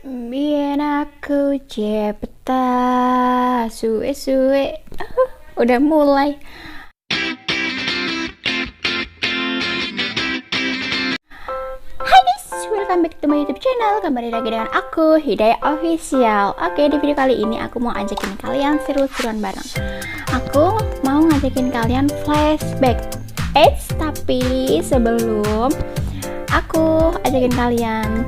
Biar aku cepet suwe-suwe. Udah mulai. Hai guys, welcome back to my YouTube channel. Kembali lagi dengan aku, Hidayah Official. Oke, di video kali ini aku mau ajakin kalian seru-seruan bareng. Aku mau ngajakin kalian flashback. Tapi sebelum aku ajakin kalian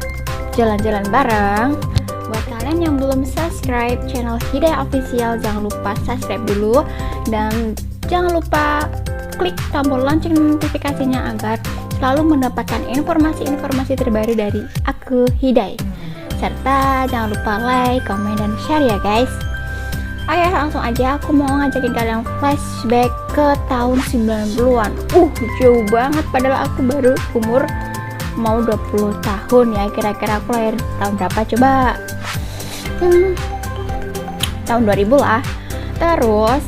jalan-jalan bareng, buat kalian yang belum subscribe channel Hidayah Official, jangan lupa subscribe dulu dan jangan lupa klik tombol lonceng notifikasinya agar selalu mendapatkan informasi-informasi terbaru dari aku, Hidayah. Serta jangan lupa like, komen, dan share ya guys. Oke, langsung aja aku mau ngajakin kalian flashback ke tahun 90-an. Jauh banget, padahal aku baru umur mau 20 tahun ya. Kira-kira aku lahir tahun berapa coba? Tahun 2000 lah. Terus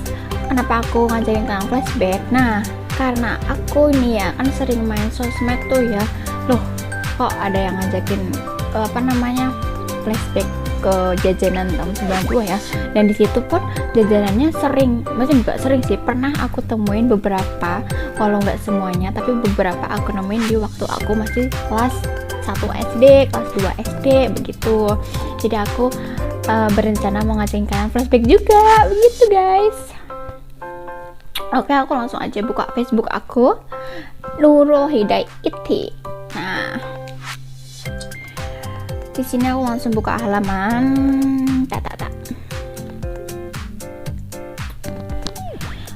kenapa aku ngajakin kalian flashback? Nah, karena aku ini ya kan sering main sosmed tuh ya. Loh, kok ada yang ngajakin flashback ke jajanan tahun 90 ya. Dan di situ pun jajanannya masih juga sering sih, pernah aku temuin beberapa, walau nggak semuanya, tapi beberapa aku nemuin di waktu aku masih kelas 1 SD, kelas 2 SD begitu. Jadi aku berencana mau ngajakin kalian flashback juga begitu guys. Oke, aku langsung aja buka Facebook aku, Nurul Hidayah Iti. Nah, di sini aku langsung buka halaman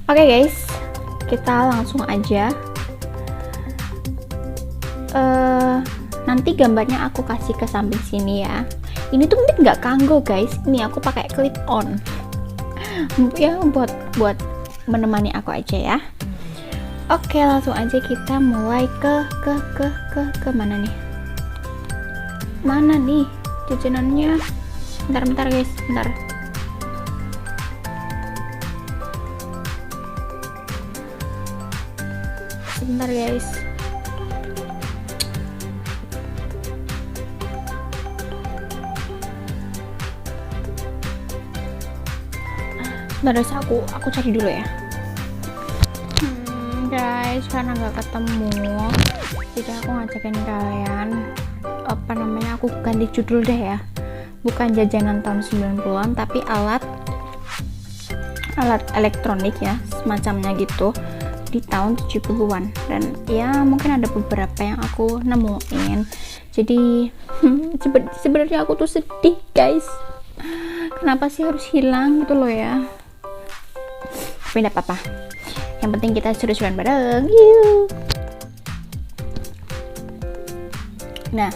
Oke guys, kita langsung aja. Nanti gambarnya aku kasih ke samping sini ya. Ini tuh mic nggak kanggo guys. Ini aku pakai clip on. Ya buat menemani aku aja ya. Oke, langsung aja kita mulai ke mana nih? Mana nih jajanannya? Bentar guys, bentar. Sebentar guys. Sebentar, aku cari dulu ya. Guys, karena nggak ketemu, jadi aku ngajakin kalian aku ganti judul deh ya. Bukan jajanan tahun 90-an, tapi alat elektronik ya, semacamnya gitu di tahun 70-an. Dan ya mungkin ada beberapa yang aku nemuin. Jadi sebenarnya aku tuh sedih guys. Kenapa sih harus hilang gitu loh ya? Tapi enggak apa-apa. Yang penting kita seru-seruan bareng. Yuk. Nah,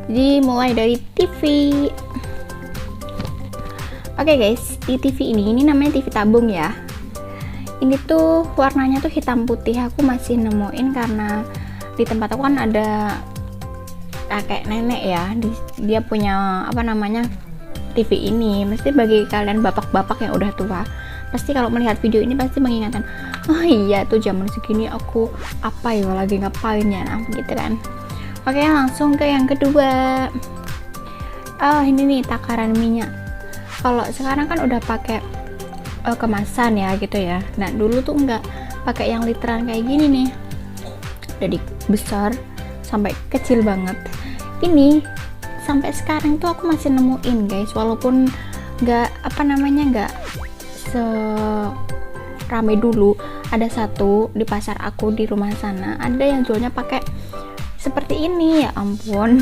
jadi mulai dari TV. Oke guys, di TV ini namanya TV tabung ya. Ini tuh warnanya tuh hitam putih. Aku masih nemuin karena di tempat aku kan ada kakek nenek ya. Dia punya TV ini. Mesti bagi kalian bapak-bapak yang udah tua, pasti kalau melihat video ini pasti mengingatkan, oh iya tuh zaman segini aku lagi ngapain ya, nah gitu kan. Oke, langsung ke yang kedua. Ini nih takaran minyak. Kalau sekarang kan udah pakai kemasan ya gitu ya. Nah dulu tuh nggak pakai yang literan kayak gini nih, dari besar sampai kecil banget. Ini sampai sekarang tuh aku masih nemuin guys, walaupun nggak rame dulu. Ada satu di pasar aku di rumah sana, ada yang jualnya pakai seperti ini, ya ampun.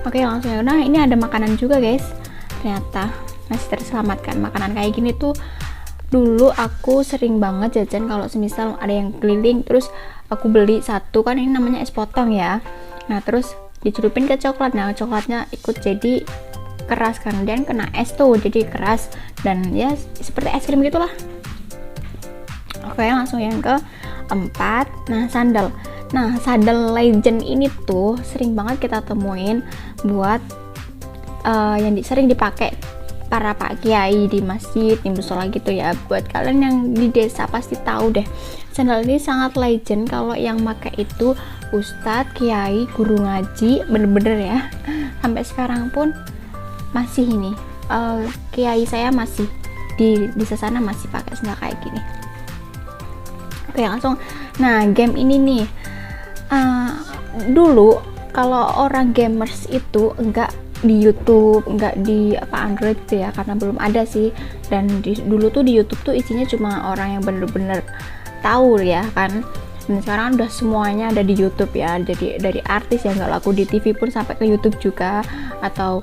Oke, langsung. Nah, ini ada makanan juga guys, ternyata masih terselamatkan. Makanan kayak gini tuh dulu aku sering banget jajan kalau semisal ada yang keliling, terus aku beli satu, kan ini namanya es potong ya. Nah terus dicelupin ke coklat. Nah coklatnya ikut jadi keras kan, dan kena es tuh jadi keras, dan ya seperti es krim gitulah. Oke, langsung yang keempat. Nah, sandal legend ini tuh sering banget kita temuin buat yang sering dipakai para pak kiai di masjid, di musola gitu ya. Buat kalian yang di desa pasti tahu deh, sandal ini sangat legend. Kalau yang pakai itu ustadz, kiai, guru ngaji, bener-bener ya. Sampai sekarang pun masih ini kiai saya masih di sana masih pakai sendal kayak gini. Oke, langsung. Nah, game ini nih dulu kalau orang gamers itu enggak di YouTube, enggak di Android tuh ya, karena belum ada sih. Dan dulu tuh di YouTube tuh isinya cuma orang yang bener-bener tahu ya kan. Dan sekarang udah semuanya ada di YouTube ya. Jadi dari artis yang nggak laku di TV pun sampai ke YouTube juga, atau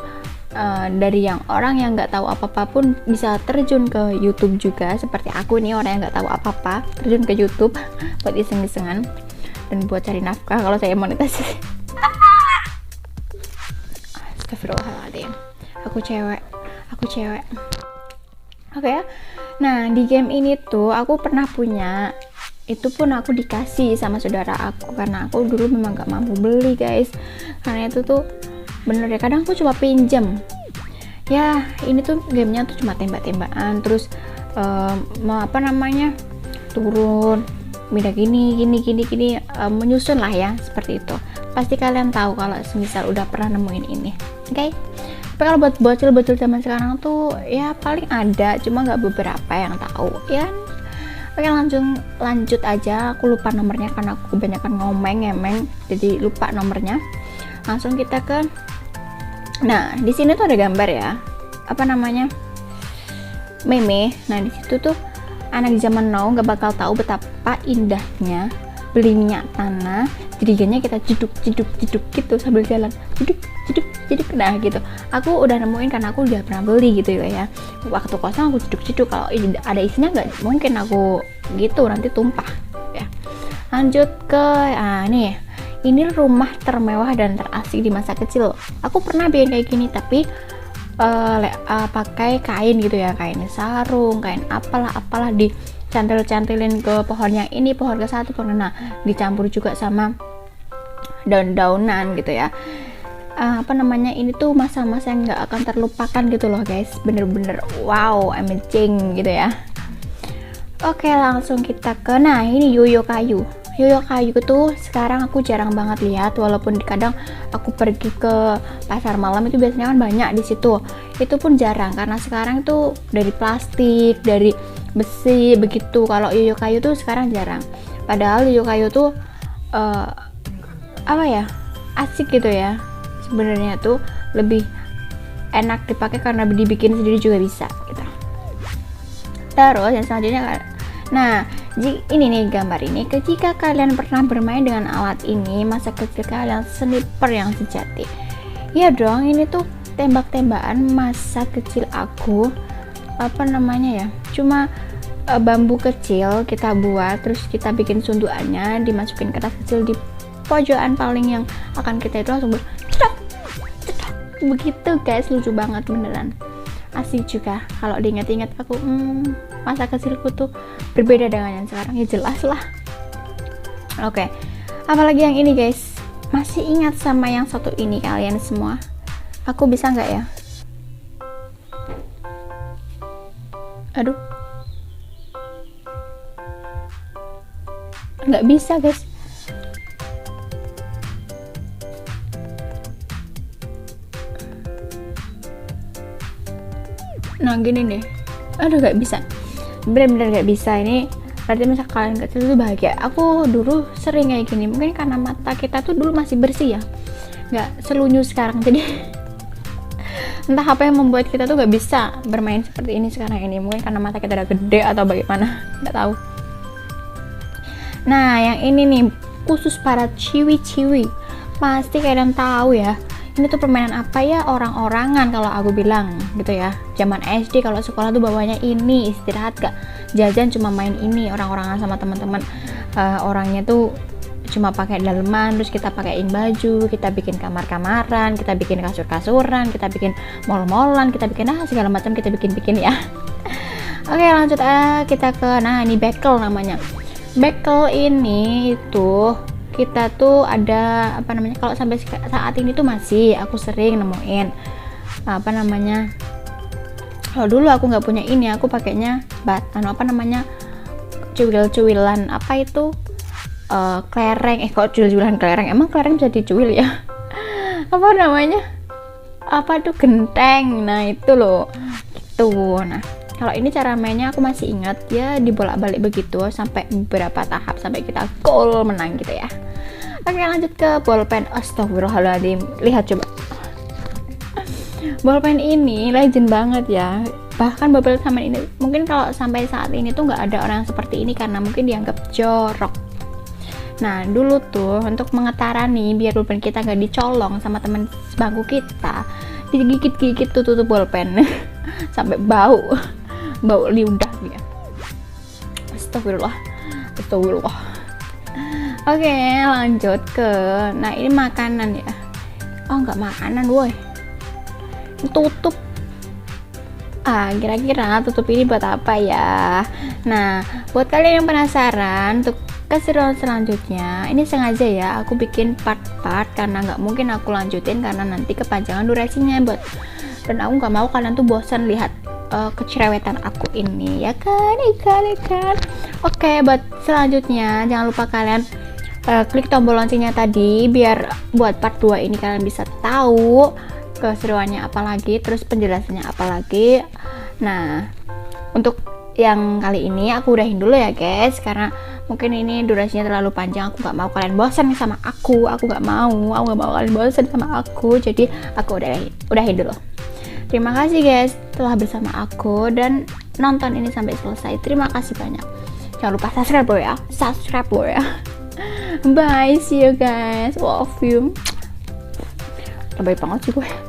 dari yang orang yang nggak tahu apa-apa pun bisa terjun ke YouTube juga. Seperti aku nih, orang yang nggak tahu apa-apa terjun ke YouTube buat iseng-isengan dan buat cari nafkah kalau saya monetasi. Astagfirullahaladzim, aku cewek. Oke ya. Nah, di game ini tuh aku pernah punya, itu pun aku dikasih sama saudara aku karena aku dulu memang gak mampu beli guys. Karena itu tuh bener ya, kadang aku cuma pinjam ya. Ini tuh gamenya tuh cuma tembak-tembakan, terus turun beda gini, menyusun lah ya, seperti itu. Pasti kalian tahu kalau semisal udah pernah nemuin ini, oke? Tapi kalau buat bocil-bocil zaman sekarang tuh ya paling ada, cuma nggak beberapa yang tahu ya. Oke, lanjut aja. Aku lupa nomornya karena aku kebanyakan ngemeng, jadi lupa nomornya. Langsung kita ke, nah di sini tuh ada gambar ya, meme. Nah di situ tuh anak zaman now nggak bakal tahu betapa indahnya beli minyak tanah, jadinya kita jeduk gitu sambil jalan, jeduk. Nah gitu, aku udah nemuin karena aku udah pernah beli gitu ya. Waktu kosong aku jeduk, kalau ada isinya nggak mungkin aku gitu, nanti tumpah ya. Lanjut ke nih, ini rumah termewah dan terasik di masa kecil. Aku pernah bikin kayak gini, tapi pakai kain gitu ya, kain sarung, kain apalah dicantil-cantilin ke pohon yang ini, pohon ke satu, pohon. Nah, dicampur juga sama daun-daunan gitu ya. Ini tuh masa-masa yang nggak akan terlupakan gitu loh guys, bener-bener wow, amazing gitu ya. Oke, langsung kita ke, nah ini yoyo kayu tuh sekarang aku jarang banget lihat, walaupun kadang aku pergi ke pasar malam itu biasanya kan banyak di situ. Itu pun jarang karena sekarang tuh dari plastik, dari besi begitu. Kalau yoyo kayu tuh sekarang jarang. Padahal yoyo kayu tuh asik gitu ya. Sebenarnya tuh lebih enak dipakai karena dibikin sendiri juga bisa gitu. Terus yang selanjutnya, nah ini nih gambar ini, jika kalian pernah bermain dengan alat ini masa kecil kalian sniper yang sejati. Ya dong, ini tuh tembak-tembakan masa kecil aku. Cuma bambu kecil kita buat, terus kita bikin sundukannya, dimasukin kertas kecil di pojokan paling yang akan kita itu langsung cedak begitu guys. Lucu banget beneran, asik juga. Kalau diingat-ingat aku masa kecilku tuh berbeda dengan yang sekarang ya, jelas lah. Oke, apalagi yang ini guys, masih ingat sama yang satu ini kalian semua? Aku bisa nggak ya? Aduh, nggak bisa guys. Nah gini nih, aduh nggak bisa, bener-bener nggak bisa. Ini berarti masa kalian kecil itu bahagia. Aku dulu sering kayak gini, mungkin karena mata kita tuh dulu masih bersih ya, nggak selunyu sekarang, jadi entah apa yang membuat kita tuh nggak bisa bermain seperti ini sekarang ini. Mungkin karena mata kita udah gede atau bagaimana, nggak tahu. Nah yang ini nih khusus para ciwi-ciwi, pasti kalian tahu ya. Ini tuh permainan apa ya, orang-orangan kalau aku bilang gitu ya. Zaman SD kalau sekolah tuh bawanya ini, istirahat gak jajan cuma main ini, orang-orangan sama teman-teman. Orangnya tuh cuma pakai daleman, terus kita pakaiin baju, kita bikin kamar-kamaran, kita bikin kasur-kasuran, kita bikin mall-mallan, kita bikin segala macam kita bikin ya. Oke, lanjut kita ke, nah ini bekel namanya. Bekel ini itu kita tuh ada kalau sampai saat ini tuh masih aku sering nemuin kalau dulu aku nggak punya ini, aku pakainya cuwil-cuwilan klereng. Kok cuwil-cuwilan klereng, emang klereng bisa dicuwil ya? apa tuh, genteng. Nah itu loh gitu. Nah kalau ini cara mainnya aku masih ingat ya, dibolak-balik begitu sampai beberapa tahap sampai kita gol menang gitu ya. Oke lanjut ke bolpen. Astagfirullahaladzim, lihat coba, bolpen ini legend banget ya. Bahkan bolpen sama ini mungkin kalau sampai saat ini tuh nggak ada orang seperti ini karena mungkin dianggap jorok. Nah dulu tuh untuk mengetarani biar bolpen kita nggak dicolong sama teman sebangku kita, digigit-gigit tutup bolpen sampai bau liudah dia. Astagfirullah. Oke lanjut ke, nah ini makanan ya. Oh nggak makanan woi, tutup. Kira-kira tutup ini buat apa ya? Nah buat kalian yang penasaran untuk keseruan selanjutnya, ini sengaja ya aku bikin part-part karena nggak mungkin aku lanjutin karena nanti kepanjangan durasinya dan aku nggak mau kalian tuh bosan lihat kecerewetan aku ini ya kan, ikan. Oke buat selanjutnya jangan lupa kalian klik tombol loncengnya tadi biar buat part 2 ini kalian bisa tahu keseruannya apalagi, terus penjelasannya apalagi. Nah untuk yang kali ini aku udahin dulu ya guys, karena mungkin ini durasinya terlalu panjang, aku nggak mau kalian bosan sama aku nggak mau kalian bosan sama aku, jadi aku udahin dulu. Terima kasih guys telah bersama aku dan nonton ini sampai selesai. Terima kasih banyak. Jangan lupa subscribe ya. Bye, see you guys. Love you. Terbaik banget sih gue.